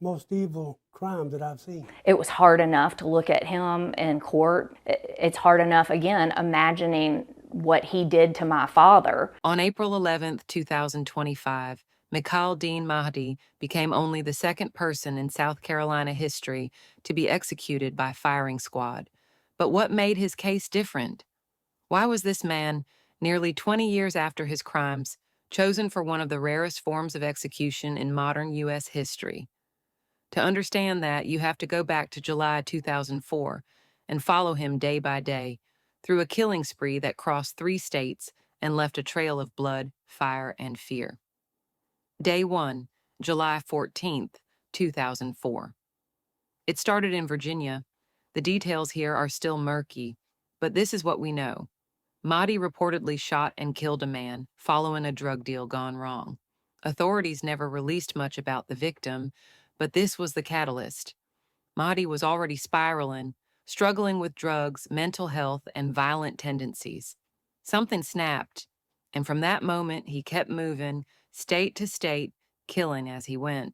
most evil crime that I've seen. It was hard enough to look at him in court. It's hard enough, again, imagining what he did to my father. On April 11th, 2025, Mikal Deen Mahdi became only the second person in South Carolina history to be executed by firing squad. But what made his case different? Why was this man, nearly 20 years after his crimes, chosen for one of the rarest forms of execution in modern U.S. history? To understand that, you have to go back to July 2004 and follow him day by day through a killing spree that crossed 3 states and left a trail of blood, fire, and fear. Day 1, July 14th, 2004. It started in Virginia. The details here are still murky, but this is what we know. Mahdi reportedly shot and killed a man following a drug deal gone wrong. Authorities never released much about the victim, but this was the catalyst. Mahdi was already spiraling, struggling with drugs, mental health, and violent tendencies. Something snapped, and from that moment he kept moving, state to state, killing as he went.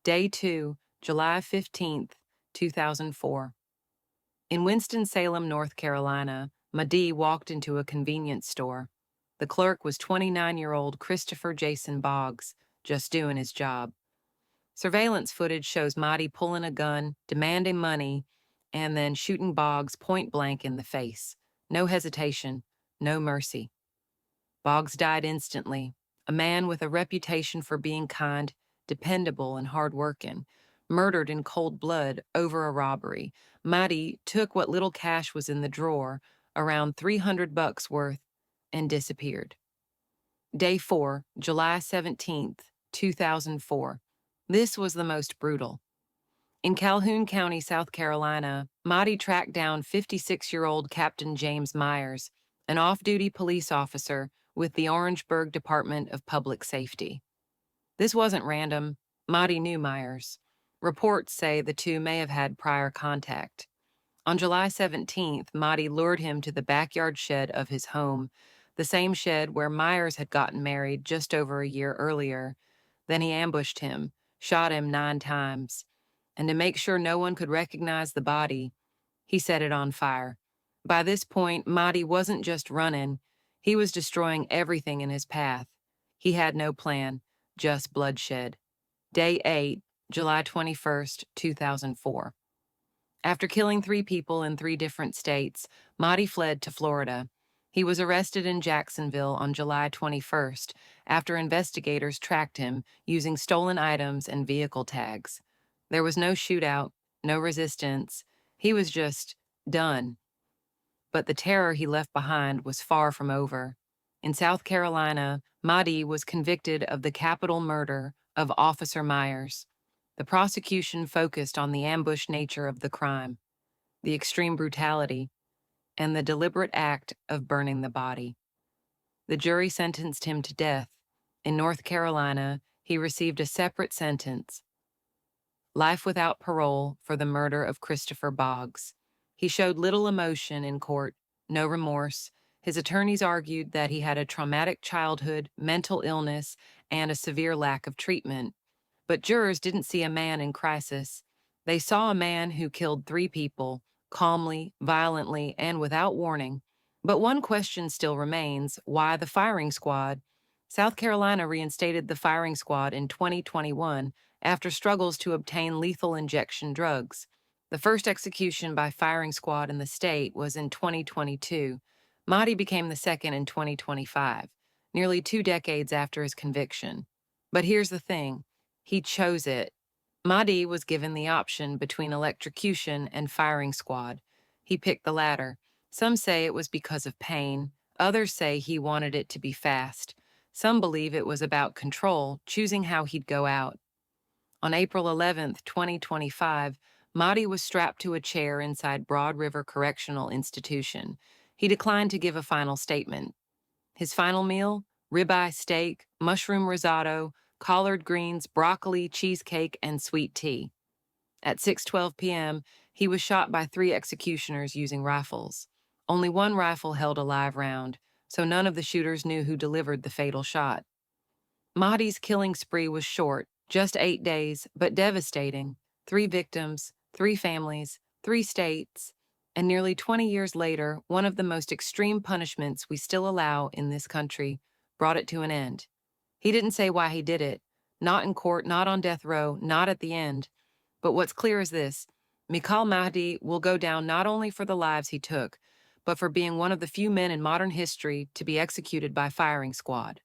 Day 2, July 15th, 2004. In Winston-Salem, North Carolina, Mahdi walked into a convenience store. The clerk was 29-year-old Christopher Jason Boggs, just doing his job. Surveillance footage shows Mahdi pulling a gun, demanding money, and then shooting Boggs point blank in the face. No hesitation, no mercy. Boggs died instantly, a man with a reputation for being kind, dependable, and hardworking, murdered in cold blood over a robbery. Mahdi took what little cash was in the drawer, around $300 worth, and disappeared. Day 4, July 17th, 2004. This was the most brutal. In Calhoun County, South Carolina, Mahdi tracked down 56-year-old Captain James Myers, an off-duty police officer with the Orangeburg Department of Public Safety. This wasn't random. Mahdi knew Myers. Reports say the two may have had prior contact. On July 17th, Mahdi lured him to the backyard shed of his home, the same shed where Myers had gotten married just over a year earlier. Then he ambushed him, shot him 9 times, and to make sure no one could recognize the body, he set it on fire. By this point, Mahdi wasn't just running, he was destroying everything in his path. He had no plan, just bloodshed. Day 8, July 21st, 2004. After killing 3 people in 3 different states, Mahdi fled to Florida. He was arrested in Jacksonville on July 21st after investigators tracked him using stolen items and vehicle tags. There was no shootout, no resistance. He was just done. But the terror he left behind was far from over. In South Carolina, Mahdi was convicted of the capital murder of Officer Myers. The prosecution focused on the ambush nature of the crime, the extreme brutality, and the deliberate act of burning the body. The jury sentenced him to death. In North Carolina, he received a separate sentence, life without parole for the murder of Christopher Boggs. He showed little emotion in court, no remorse. His attorneys argued that he had a traumatic childhood, mental illness, and a severe lack of treatment. But jurors didn't see a man in crisis. They saw a man who killed 3 people, calmly, violently, and without warning. But one question still remains: why the firing squad? South Carolina reinstated the firing squad in 2021 after struggles to obtain lethal injection drugs. The first execution by firing squad in the state was in 2022. Mahdi became the second in 2025, nearly 2 decades after his conviction. But here's the thing. He chose it. Mahdi was given the option between electrocution and firing squad. He picked the latter. Some say it was because of pain. Others say he wanted it to be fast. Some believe it was about control, choosing how he'd go out. On April 11th, 2025, Mahdi was strapped to a chair inside Broad River Correctional Institution. He declined to give a final statement. His final meal? Ribeye steak, mushroom risotto, collard greens, broccoli, cheesecake, and sweet tea. At 6:12 p.m., he was shot by 3 executioners using rifles. Only one rifle held a live round, so none of the shooters knew who delivered the fatal shot. Mahdi's killing spree was short, Just 8 days, but devastating. 3 victims, 3 families, 3 states, and nearly 20 years later, one of the most extreme punishments we still allow in this country brought it to an end. He didn't say why he did it, not in court, not on death row, not at the end. But what's clear is this: Mikal Mahdi will go down not only for the lives he took, but for being one of the few men in modern history to be executed by firing squad.